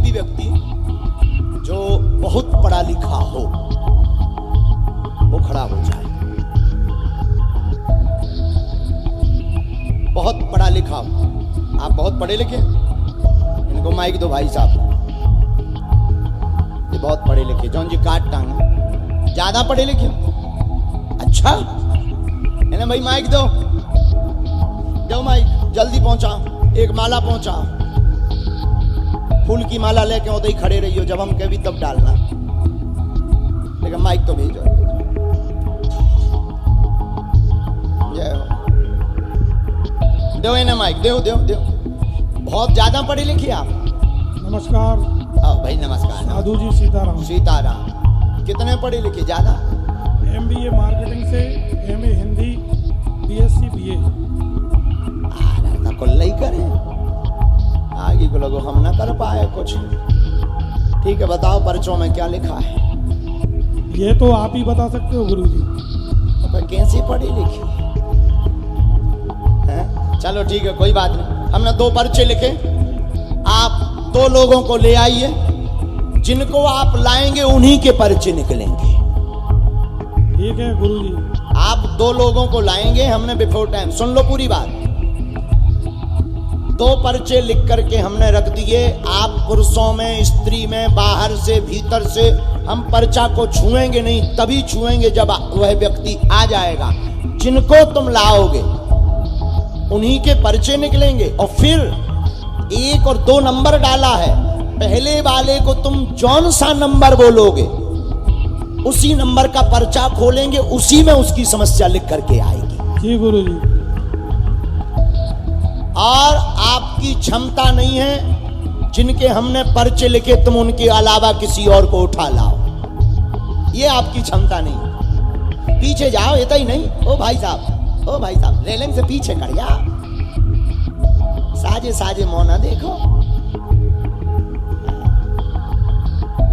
भी व्यक्ति जो बहुत पढ़ा लिखा हो वो खड़ा हो जाए। बहुत पढ़ा लिखा हो, आप बहुत पढ़े लिखे, इनको माइक दो भाई साहब, ये बहुत पढ़े लिखे, जौन जी काट टांग ज्यादा पढ़े लिखे। अच्छा इन्हें भाई माइक दो, दो माइक, जल्दी पहुंचाओ, एक माला पहुंचाओ, फूल की माला लेके उधर ही खड़े रहियो, जब हम कभी तब डालना, लेकिन माइक तो भेजो। जय हो, दो इन्हें माइक, दो दो दो। बहुत ज्यादा पढ़े लिखे आप। नमस्कार भाई नमस्कार। साधु जी सीताराम। सीताराम। कितने पढ़े लिखे? ज्यादा? MBA मार्केटिंग से, MA हिंदी, BSc BA। कुल्ला ही करें, आगे को लोगों हम ना कर पाए कुछ। ठीक है, बताओ पर्चों में क्या लिखा है? ये तो आप ही बता सकते हो गुरुजी। तो कैसी पढ़ी लिखी है? चलो ठीक है, कोई बात नहीं। हमने 2 पर्चे लिखे, आप 2 लोगों को ले आइए, जिनको आप लाएंगे उन्हीं के पर्चे निकलेंगे। ठीक है गुरुजी। आप 2 लोगों को लाएंगे, हमने बिफोर टाइम, सुन लो पूरी बात, 2 पर्चे लिख करके हमने रख दिए। आप पुरुषों में, स्त्री में, बाहर से, भीतर से, हम पर्चा को छुएंगे नहीं, तभी छुएंगे जब वह व्यक्ति आ जाएगा। जिनको तुम लाओगे उन्हीं के पर्चे निकलेंगे। और फिर 1 और 2 नंबर डाला है, पहले वाले को तुम जौन सा नंबर बोलोगे उसी नंबर का पर्चा खोलेंगे, उसी में उसकी समस्या लिख करके आएगी। जी गुरुजी। और आपकी क्षमता नहीं है, जिनके हमने पर्चे लिखे तुम उनके अलावा किसी और को उठा लाओ, ये आपकी क्षमता नहीं। पीछे जाओ, इतना ही नहीं। ओ भाई साहब, ओ भाई साहब, रेलिंग से पीछे कर जा, साजे साजे मौना देखो।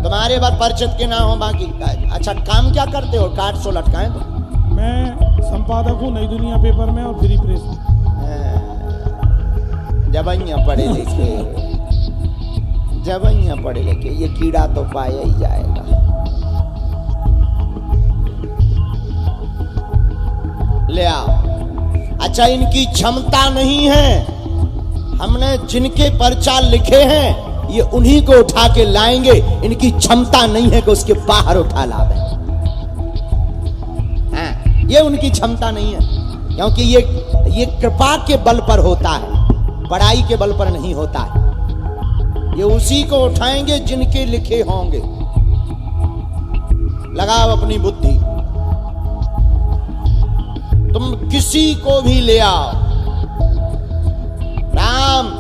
तुम्हारे बार परिचित के ना हो बाकी। अच्छा काम क्या करते हो? कार्ड सो लटकाएं तो? मैं संपादक हूँ नई दुनिया पेपर में और फ्री प्रेस में। जबैया पढ़े लिखे, जबैया पढ़े लिखे, ये कीड़ा तो पाया ही जाएगा। ले आओ। अच्छा इनकी क्षमता नहीं है, हमने जिनके पर्चा लिखे हैं ये उन्हीं को उठा के लाएंगे। इनकी क्षमता नहीं है कि उसके बाहर उठा लावे। ये उनकी क्षमता नहीं है, क्योंकि ये कृपा के बल पर होता है, पढ़ाई के बल पर नहीं होता है। ये उसी को उठाएंगे जिनके लिखे होंगे। लगाओ अपनी बुद्धि, तुम किसी को भी ले आओ। राम,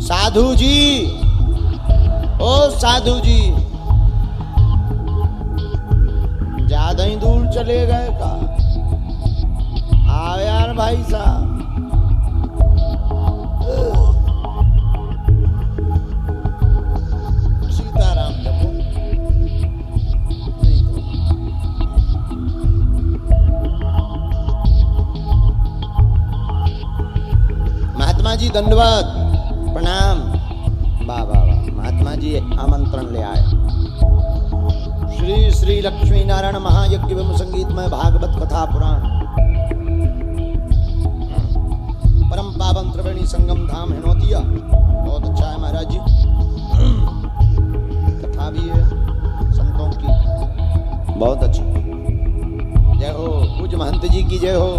साधु जी, ओ साधु जी, ज्यादा ही दूर चले गए का? आओ यार भाई साहब। सीताराम जपो। महात्मा जी दंडवत प्रणाम। वाह वाह वाह, महात्मा जी आमंत्रण ले आए। श्री श्री लक्ष्मी नारायण महायज्ञ एवं संगीतमय भागवत कथा पुराण परम पावन त्रिवेणी संगम धाम हिनोतिया। बहुत अच्छा है महाराज जी, कथा भी है संतों की, बहुत अच्छी। जय हो पूज्य महंत जी की जय हो।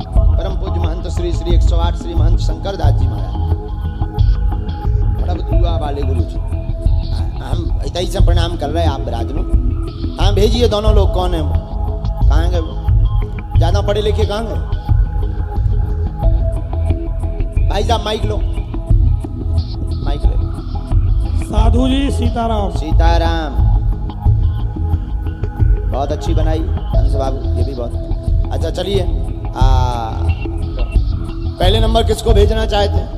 परम पूज्य महंत श्री श्री 108 श्री महंत शंकर दास जी महाराज, बड़ा दुआ वाले गुरु जी। हम इतना से प्रणाम कर रहे हैं। आप बिराजनो कहाँ भेजिए? दोनों लोग कौन है? कहाँ गए? ज्यादा पढ़े लिखे कहाँ गए? भाई साहब माइक लो, माइक ले। साधु जी सीताराम। सीताराम। बहुत अच्छी बनाई हंस बाबू, ये भी बहुत अच्छा। चलिए पहले नंबर किसको भेजना चाहते हैं?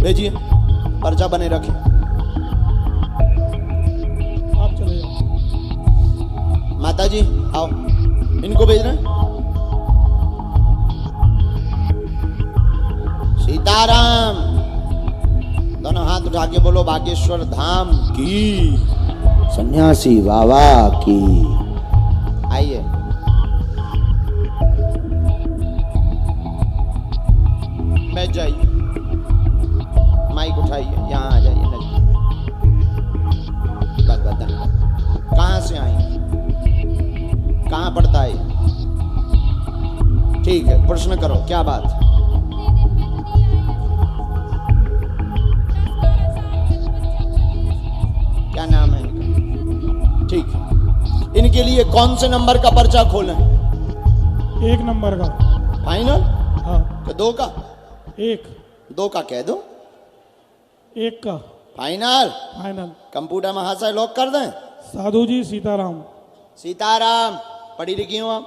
भेजिए, पर्चा बने रखें। आप चले जाओ। माता जी आओ, इनको भेज रहे हैं। सीताराम। दोनों हाथ उठा के बोलो बागेश्वर धाम की, सन्यासी बाबा की। आइए, बैठ जाइए, माइक उठाइए, यहाँ आ जाइए नजदीक। बस बस धन्यवाद। कहाँ से आई, कहाँ पड़ता है? ठीक है, प्रश्न करो, क्या बात? क्या नाम है इनका? ठीक है, इनके लिए कौन से नंबर का पर्चा खोलें? 1 नंबर का। फाइनल? हाँ। तो 2 का? 1। 2 का कह दो। 1 का। फाइनल? फाइनल। कंप्यूटर महाशय लॉक कर दें। साधु जी सीताराम। सीताराम, पढ़ी लिखी हो आप?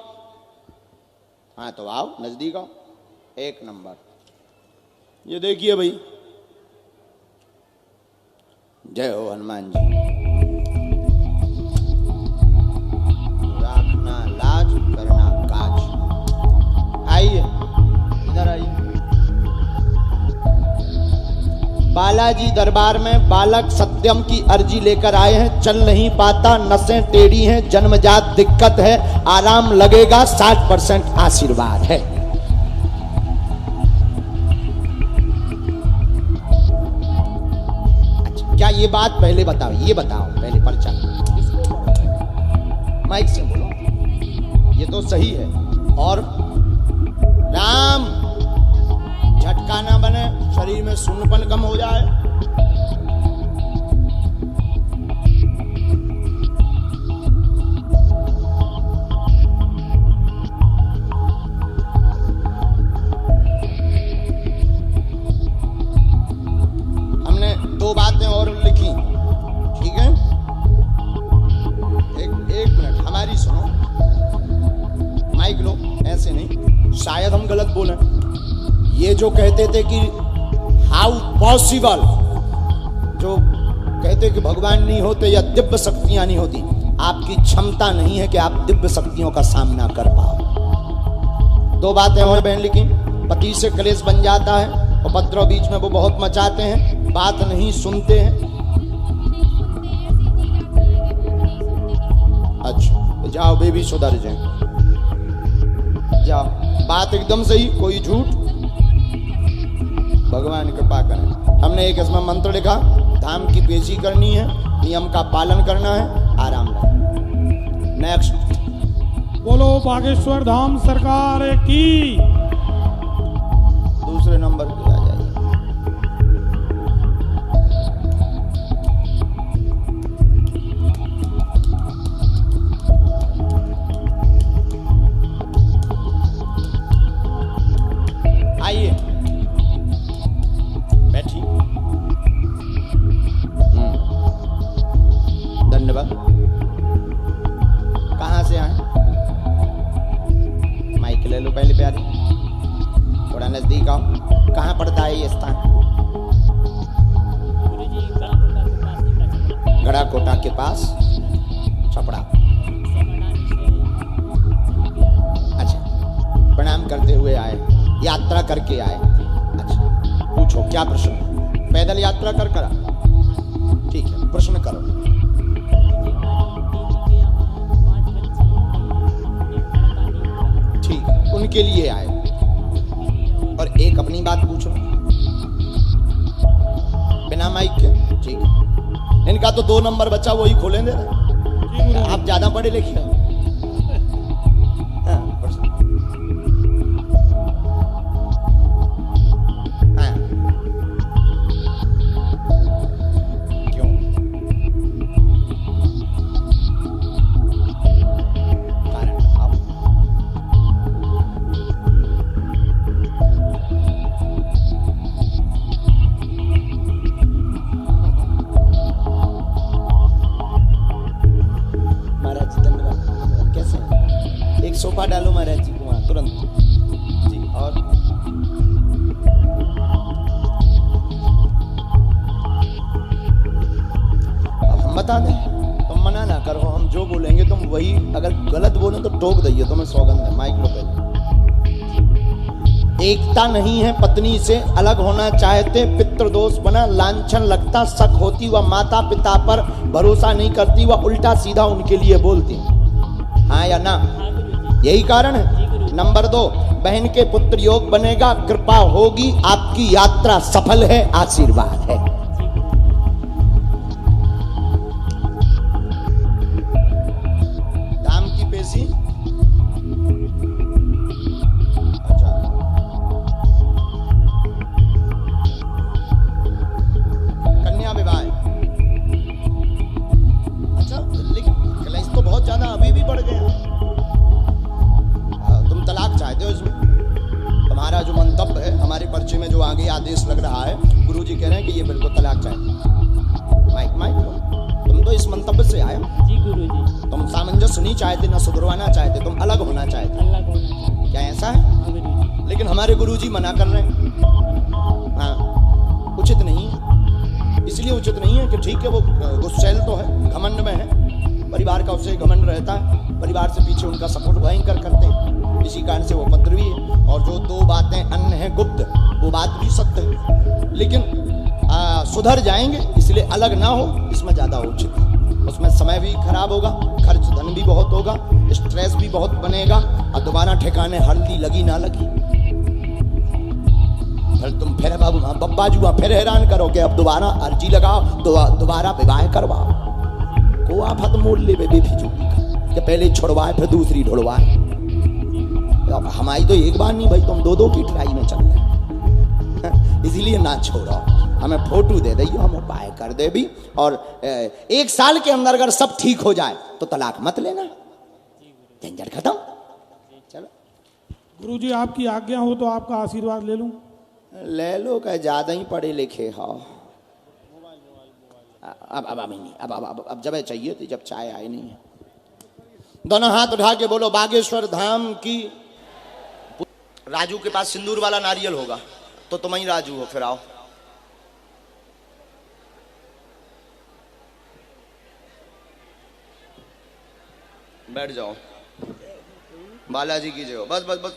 हाँ तो आओ नजदीक आओ। 1 नंबर, ये देखिए भाई। जय हो हनुमान जी। रखना लाज, करना काज। आइए, इधर आइए। बालाजी दरबार में बालक सत्यम की अर्जी लेकर आए हैं। चल नहीं पाता, नसें टेढ़ी हैं, जन्मजात दिक्कत है, आराम लगेगा, 60% आशीर्वाद है। अच्छा, क्या ये बात पहले बताओ, ये बताओ पहले पर्चा माइक से बोलो, ये तो सही है। और राम, झटका ना बने, शरीर में सुन्नपन कम हो जाए। हमने 2 बातें और लिखी, ठीक है? एक मिनट हमारी सुनो, माइक लो, ऐसे नहीं, शायद हम गलत बोलें। ये जो कहते थे कि हाउ पॉसिबल, जो कहते कि भगवान नहीं होते या दिव्य शक्तियां नहीं होती, आपकी क्षमता नहीं है कि आप दिव्य शक्तियों का सामना कर पाओ। 2 बातें और बहन लिखी। पति से क्लेश बन जाता है, उपद्रव बीच में वो बहुत मचाते हैं, बात नहीं सुनते हैं। अच्छा, जाओ बेबी सुधर जाए, जाओ, बात एकदम सही, कोई झूठ। भगवान कृपा करें। हमने एक इसमें मंत्र लिखा, धाम की पेशी करनी है, नियम का पालन करना है, आराम लगे। नेक्स्ट, बोलो बागेश्वर धाम सरकार की। दूसरे नंबर पे आ जाइए। आइए, बैठी। धन्यवाद। कहाँ से आए? माइक ले लो पहले प्यारी, थोड़ा नजदीक आओ। कहाँ पड़ता है ये स्थान? गड़ा कोटा के पास, छपड़ा। अच्छा, प्रणाम करते हुए आए, यात्रा करके आए। अच्छा, पूछो क्या प्रश्न? पैदल यात्रा कर करा? ठीक है, प्रश्न करो। ठीक, उनके लिए आए। और एक अपनी बात पूछो बिना माइक के। ठीक है, इनका तो 2 नंबर बचा, वही खोलें दे रहे। आप ज्यादा पढ़े लिखे हैं। सोफा डालो महाराज जी को वहां तुरंत जी। और अब हम बता दें, तुम मना ना करो, हम जो बोलेंगे तुम वही, अगर गलत बोलो तो टोक दइए, तुम्हें सौगंध है। माइक लो पहले। एकता नहीं है, पत्नी से अलग होना चाहते, पितृदोष बना, लांछन लगता, शक होती, वह माता पिता पर भरोसा नहीं करती, वह उल्टा सीधा उनके लिए बोलती। हाँ या ना? यही कारण है। नंबर 2, बहन के पुत्र योग बनेगा, कृपा होगी, आपकी यात्रा सफल है, आशीर्वाद है। दाम की पेशी, अच्छा, कन्या विवाह, अच्छा, लेकिन क्लेश तो बहुत ज्यादा अभी भी बढ़ गए हैं। तुम तलाक चाहते हो इसमें? तुम्हारा जो मंतव्य है, हमारे पर्चे में जो आगे आदेश लग रहा है, गुरुजी कह रहे हैं कि ये बिल्कुल तलाक चाहते। माइक माइक, तुम तो इस मंतव्य से आए जी गुरुजी। तुम सामंजस्य नहीं चाहते, ना सुधरवाना चाहते, तुम अलग होना चाहते। अलग होना चाहिए। क्या ऐसा है? हाँ गुरुजी। लेकिन हमारे गुरुजी मना कर रहे हैं। हाँ, उचित नहीं है। इसलिए उचित नहीं है कि ठीक है वो गुस्सैल तो है, घमंड में है, परिवार का उससे घमंड रहता है, परिवार से पीछे उनका सपोर्ट भयंकर करते हैं, इसी कारण से वो उपद्रवी है। और जो 2 बातें अन्य हैं गुप्त, वो बात भी सत्य है, लेकिन सुधर जाएंगे, इसलिए अलग ना हो, इसमें ज़्यादा उचित है। उसमें समय भी खराब होगा, खर्च धन भी बहुत होगा, स्ट्रेस भी बहुत बनेगा, और दोबारा ठिकाने हल्दी लगी ना लगी, फिर तुम फिर बाबू बब्बा जुआ फिर हैरान करोगे, अब दोबारा अर्जी लगाओ, दोबारा विवाह करवाओ, को आफत मोल ले बेफिजूली का, कि पहले छुड़वाए फिर दूसरी ढुड़वाए। हमारी तो एक बार नहीं भाई, तुम 2-2 की ट्राई में चल रहे, इसीलिए ना छोड़ो, हमें फोटो दे दे, हम उपाय कर दे भी, और 1 साल के अंदर अगर सब ठीक हो जाए तो तलाक मत लेना, झंझट खत्म। चलो गुरुजी आपकी आज्ञा हो तो आपका आशीर्वाद ले लूं? ले लो, क्या ज्यादा ही पढ़े लिखे हो। अब नहीं, अब जब चाहिए थी, जब चाय आए नहीं है। दोनों हाथ उठा के बोलो बागेश्वर धाम की। राजू के पास सिंदूर वाला नारियल होगा, तो तुम ही राजू हो, फिर आओ। बैठ जाओ, बालाजी की जय हो। बस बस बस,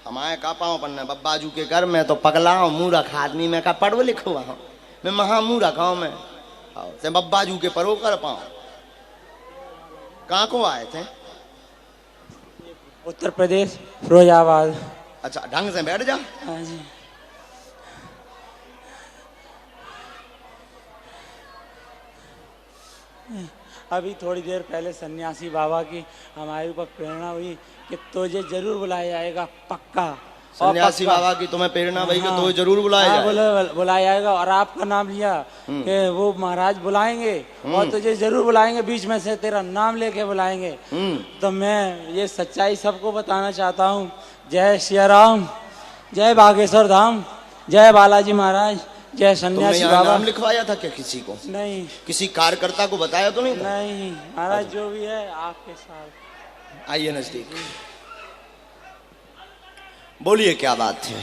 हमारे का पाओ पन्ने बब्बाजू के घर में तो पगलाओ मुंह रखा आदमी में का पढ़व लिखो वहां, मैं महा मुंह रखाओ मैं से बब्बाजू के परो कर पाओ। कहाँ को आए थे? उत्तर प्रदेश, फिरोजाबाद। अच्छा, ढंग से बैठ जा। हाँ जी। अभी थोड़ी देर पहले सन्यासी बाबा की हमारे ऊपर प्रेरणा हुई कि तुझे जरूर बुलाया जाएगा, पक्का। सन्यासी बाबा की तुम्हें प्रेरणा भाई, तो जरूर बुलाया जाएगा। बुलाया जाएगा, और आपका नाम लिया कि वो महाराज बुलाएंगे और तुझे जरूर बुलाएंगे, बीच में से तेरा नाम लेके बुलाएंगे। तो मैं ये सच्चाई सबको बताना चाहता हूँ। जय सिया राम, जय बागेश्वर धाम, जय बालाजी महाराज, जय सन्यासी बाबा। नाम लिखवाया था क्या किसी को? नहीं। किसी कार्यकर्ता को बताया तो नहीं? नहीं महाराज, जो भी है आपके साथ। आइए नजदीक, बोलिए क्या बात है?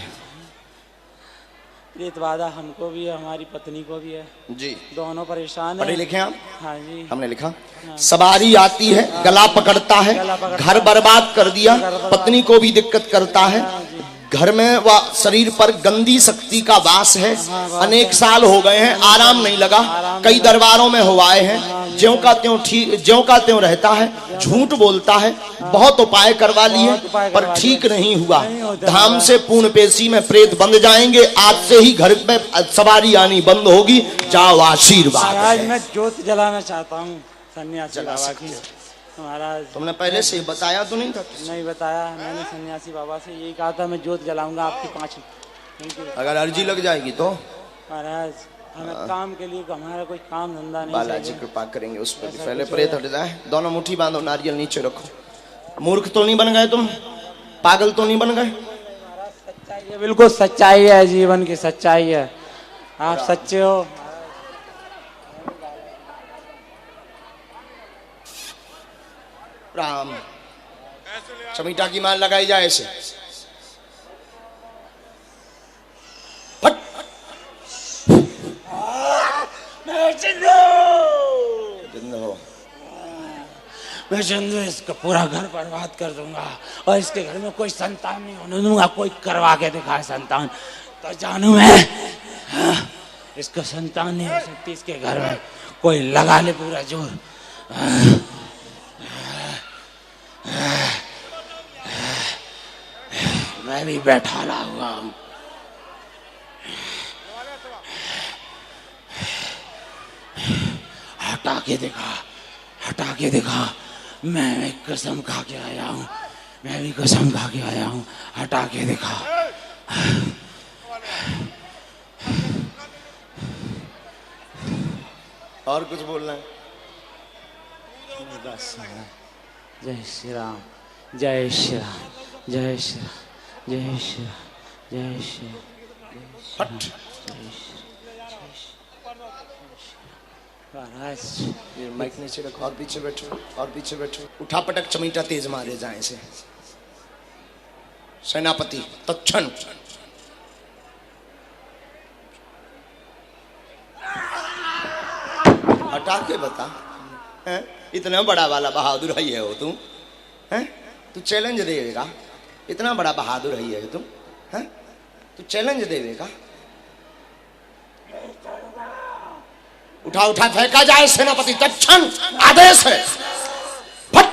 प्रीत वादा हमको भी है, हमारी पत्नी को भी है जी, दोनों परेशान है। पढ़े लिखे आप? हाँ जी। हमने लिखा, सवारी आती है, गला पकड़ता है, घर बर्बाद कर दिया, पत्नी को भी दिक्कत करता है, घर में व शरीर पर गंदी शक्ति का वास है, अनेक साल हो गए हैं, आराम नहीं लगा, कई दरबारों में हुआए हैं, ज्यों का त्यों ठीक, ज्यों का त्यों रहता है, झूठ बोलता है, बहुत उपाय करवा लिए पर ठीक नहीं हुआ। धाम से पूर्ण पेशी में प्रेत बंध जाएंगे, आज से ही घर में सवारी आनी बंद होगी, जाओ आशीर्वाद। महाराज मैं ज्योत जलाना चाहता हूँ सन्यासी बाबा की। महाराज तुमने पहले से बताया तो नहीं था? नहीं बताया, मैंने सन्यासी बाबा से यही कहा था, मैं ज्योत जलाऊंगा आपकी 5। अगर अर्जी लग जाएगी तो महाराज हमें काम के लिए, हमारा कोई काम धंधा नहीं। बालाजी कृपा करेंगे उस पर। पहले प्रेत हट जाए, दोनों मुट्ठी बांधो, नारियल नीचे रखो। मूर्ख तो नहीं बन गए तुम? पागल तो नहीं बन गए? सच्चाई है, बिल्कुल सच्चाई है, जीवन की सच्चाई है, आप सच्चे हो। राम चमीटा की माल लगाई जाए ऐसे, मैं चंदू इसका पूरा घर बर्बाद कर दूंगा और इसके घर में कोई संतान नहीं होने दूंगा। कोई करवा के दिखाए संतान तो जानू मैं इसको संतान नहीं हो सकती। इसके घर में कोई लगा ले पूरा जोर। मैं भी बैठा ला हुआ हूँ। हटा के दिखा, हटा के दिखा। मैं एक कसम खा के आया हूँ, मैं भी कसम खा के आया हूँ। हटा के दिखा। और कुछ बोलना है? बस। जय श्री राम, जय श्री राम, जय श्री राम, जय श्री राम, जय श्री राम, जय श्री महाराज। ये माइक नीचे रखो और पीछे बैठो, और पीछे बैठो। उठा पटक चमीटा तेज मारे जाए से। सेनापति तत्क्षण हटा के बता। हैं? इतना बड़ा वाला बहादुर है ये हो तुम? हैं? तू चैलेंज देगा? इतना बड़ा बहादुर है ये तुम? हैं? तू चैलेंज देगा? उठा उठा फेंका जाए सेनापति तत्क्षण आदेश है। फट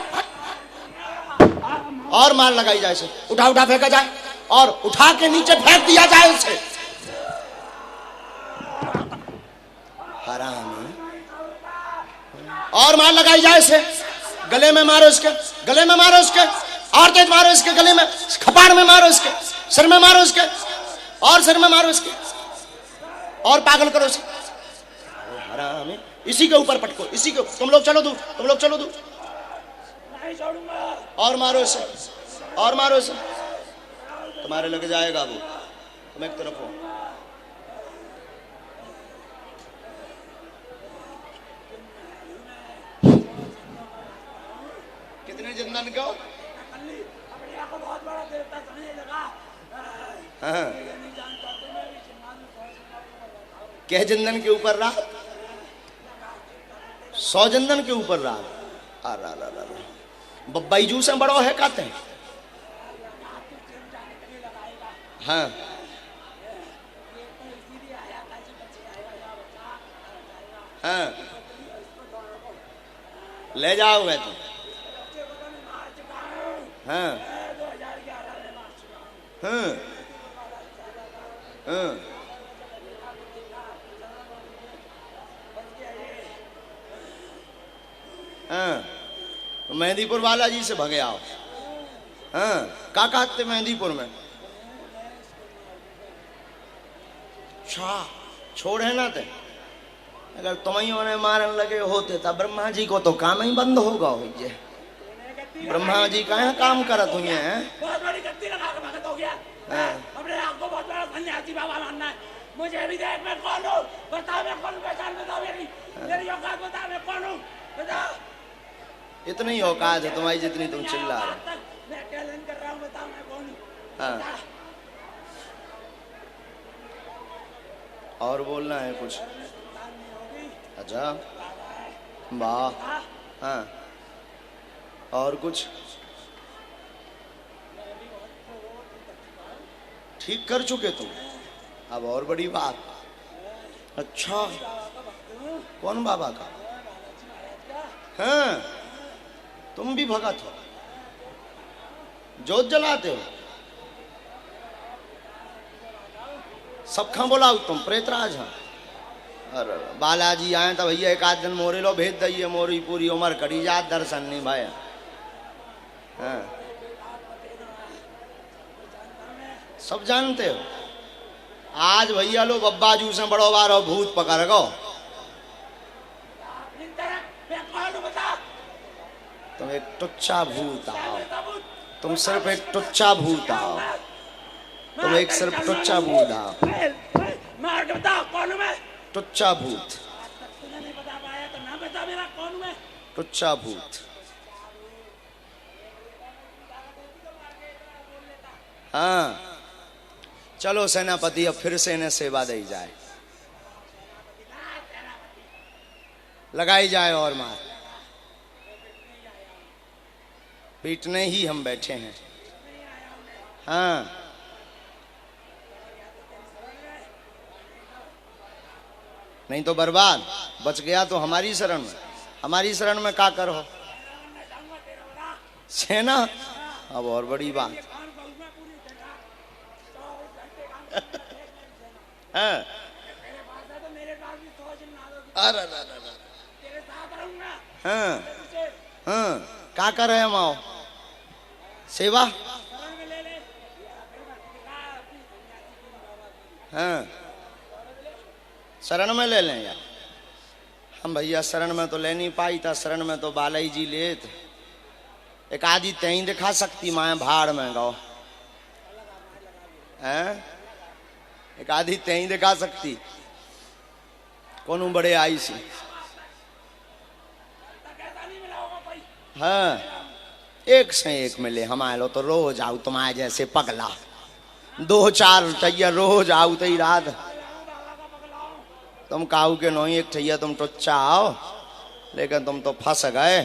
और मार लगाई जाए से। उठा उठा फेंका जाए और उठा के नीचे फेंक दिया जाए उसे। हरामी। और मार लगाई जाए से। गले में मारो इसके, गले में मारो इसके, और तेज मारो इसके गले में, खपाड़ में मारो इसके, सिर में मारो इसके, और सिर में मारो इसके, और पागल करो इसे। हरामी। इसी के ऊपर पटको, इसी के। तुम लोग चलो दूर, तुम लोग चलो दूर। और मारो इसे, और मारो इसे। तुम्हारे लग जाएगा वो। तुम एक तरफ हो। कितने जिंदन को? हाँ। क्या जिंदन के ऊपर रहा? 100 जिंदन के ऊपर रहा। बब्बाई जू से बड़ो है कहते हैं। हाँ। हाँ। ले जाओगे तुम? हाँ। हाँ। हाँ। हाँ। मेहंदीपुर वाला जी से भगे आओ। हाँ। का कहते मेहंदीपुर में? छोड़ है ना ते। अगर तुम्हें ने मारन लगे होते तब ब्रह्मा जी को तो काम ही बंद होगा। हो ये ब्रह्मा जी कहाँ काम करत हुए हैं? बहुत बड़ी गलती लगा के भगत हो गया। अपने आप को बहुत बड़ा सन्यासी बाबा मानना है। मुझे भी देख मैं कौन हूँ? बता मैं कौन हूँ? पहचान बता मेरी औकात बता मैं कौन हूँ? बता। इतनी औकात है तुम्हारी जितनी तुम चिल्ला रहे। मैं टैलेंट कर रहा हूँ, बता मैं कौन हूँ? हाँ। और बोलना है कुछ? अच्छा वाह। हाँ। और कुछ? ठीक कर चुके तुम। अब और बड़ी बात। अच्छा कौन बाबा का? हाँ। तुम भी भगत हो, जोत जलाते हो। सब खा बोलाओ तुम प्रेतराज हाँ। अरे बालाजी आए तो भैया एक आध दिन मोरे लो भेज दइए। मोरी पूरी उम्र करी जात दर्शन नहीं भाई। हाँ। सब जानते हो। आज भैया लो बब्बाजू से बड़ो बारो भूत पकड़ गो। तुम एक टुच्चा भूत आओ। तुम सिर्फ एक टुच्चा भूत आओ। तुम एक सिर्फ टुच्चा भूत आओ। टुच्चा भूत। टुच्चा भूत। हाँ। चलो सेनापति अब फिर से इन्हें सेवा दी जाए, लगाई जाए और मार। पीटने ही हम बैठे हैं। हाँ, नहीं तो बर्बाद। बच गया तो हमारी शरण में। हमारी शरण में का करो सेना। अब और बड़ी बात। हाँ, अरे हाँ हाँ, का कर रहे हम? आओ सेवा। हाँ, शरण में ले लें यार। हम भैया शरण में तो ले नहीं पाई था। शरण में तो बालाई जी लेत। एक आदि तई दिखा सकती माए भाड़ में गाओ हैं। एक आदि तई दिखा सकती कौन बड़े आई सी। हाँ, एक से एक मिले हमारे लो तो रोज आऊ तुम्हारे जैसे पगला। 2-4 टैया रोज आऊ तई रात। तुम काऊ के नहीं एक ठैया तुम टुच्चा आओ, लेकिन तुम तो फंस गए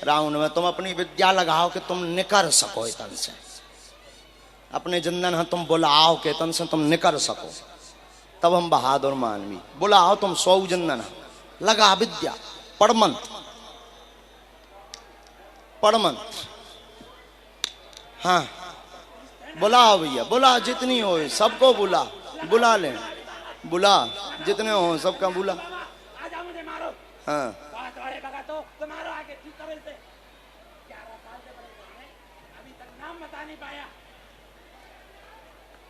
राउंड में। तुम अपनी विद्या लगाओ कि तुम निकर सको तन से। अपने जिंदन है तुम बुलाओ के तन से तुम निकर सको, तब हम बहादुर मानवी। बुलाओ तुम 100 जिंदन लगा विद्या। पढ़मंत पढ़मंत। हाँ, बुलाओ भैया, बुला जितनी हो सबको बुला। बुला ले, बुला जितने हो सबका बुला। आजा मुझे मारो। हाँ, तो मारो आके ठीक कर से 11 साल से परेशान है, अभी तक नाम बता नहीं पाया।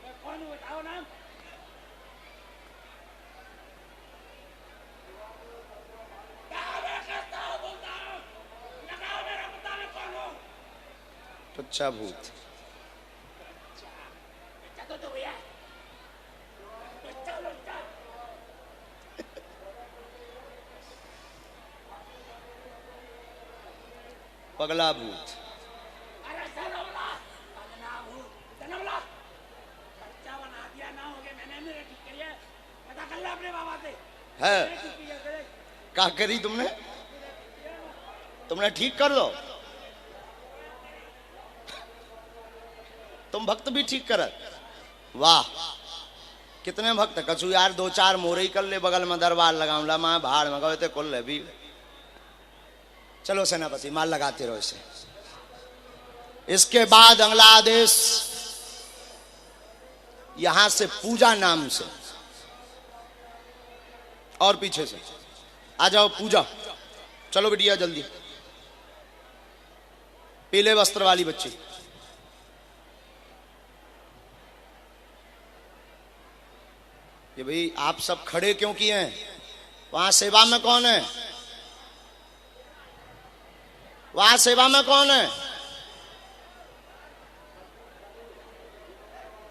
मैं कौन हूँ बताओ नाम। टुच्चा भूत। तो भैया पगला भूत। अरे जनमला बच्चा बना दिया ना हो गया। मैंने ठीक करिए, पता कर ले अपने बाबा से है का करी तुमने? तुमने ठीक कर दो। तुम भक्त भी ठीक कर। वाह, कितने भक्त। कछु यार 2-4 मोरे ही कर ले, बगल में दरबार लगाऊं ला मैं भाड़ में गए थे कुल भी। चलो सेनापति माल लगाते रहो इसे। इसके बाद अगला आदेश यहां से पूजा नाम से और पीछे से आ जाओ पूजा। चलो बिटिया जल्दी। पीले वस्त्र वाली बच्ची। ये भाई आप सब खड़े क्यों किए हैं? वहां सेवा में कौन है? वहां सेवा में कौन है?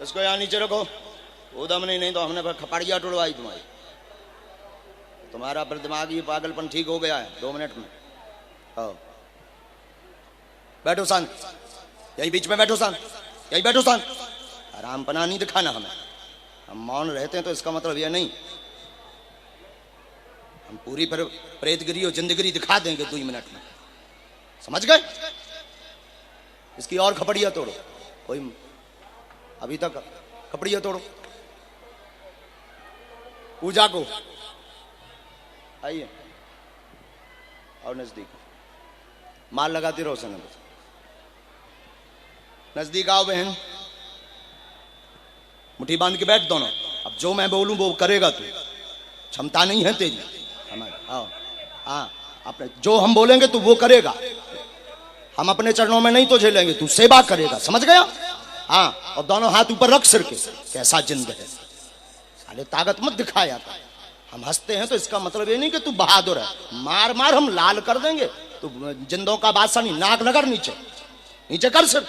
इसको यहां नीचे रखो। उदम नहीं तो हमने खपड़िया टुड़वाई तुम्हारी। तुम्हारा पर दिमागी पागलपन ठीक हो गया है 2 मिनट में। आओ बैठो शांत, यही बीच में बैठो शांत, यही बैठो शांत। आराम पना नहीं दिखाना हमें। हम मौन रहते हैं तो इसका मतलब यह नहीं हम पूरी पर प्रेतगिरी और जिंदगिरी दिखा देंगे 2 मिनट में। समझ गए? इसकी और खपड़िया तोड़ो। कोई अभी तक खपड़िया तोड़ो। पूजा को आइए और नजदीक माल लगाती रहो। सनम नजदीक आओ बहन। मुट्ठी बांध के बैठ दोनों। अब जो मैं बोलूं वो करेगा तू। क्षमता नहीं है तेरी हमारी। आओ हाँ, अपने जो हम बोलेंगे तू वो करेगा। हम अपने चरणों में नहीं तो झेलेंगे, तू सेवा करेगा। समझ गया? हाँ, और दोनों हाथ ऊपर रख सिर के। कैसा जिंद है साले, ताकत मत दिखाया था। हम हंसते हैं तो इसका मतलब ये नहीं कि तू बहादुर है। मार मार हम लाल कर देंगे। तू जिंदों का बादशाह नहीं। नाक नगर नीचे नीचे कर सिर।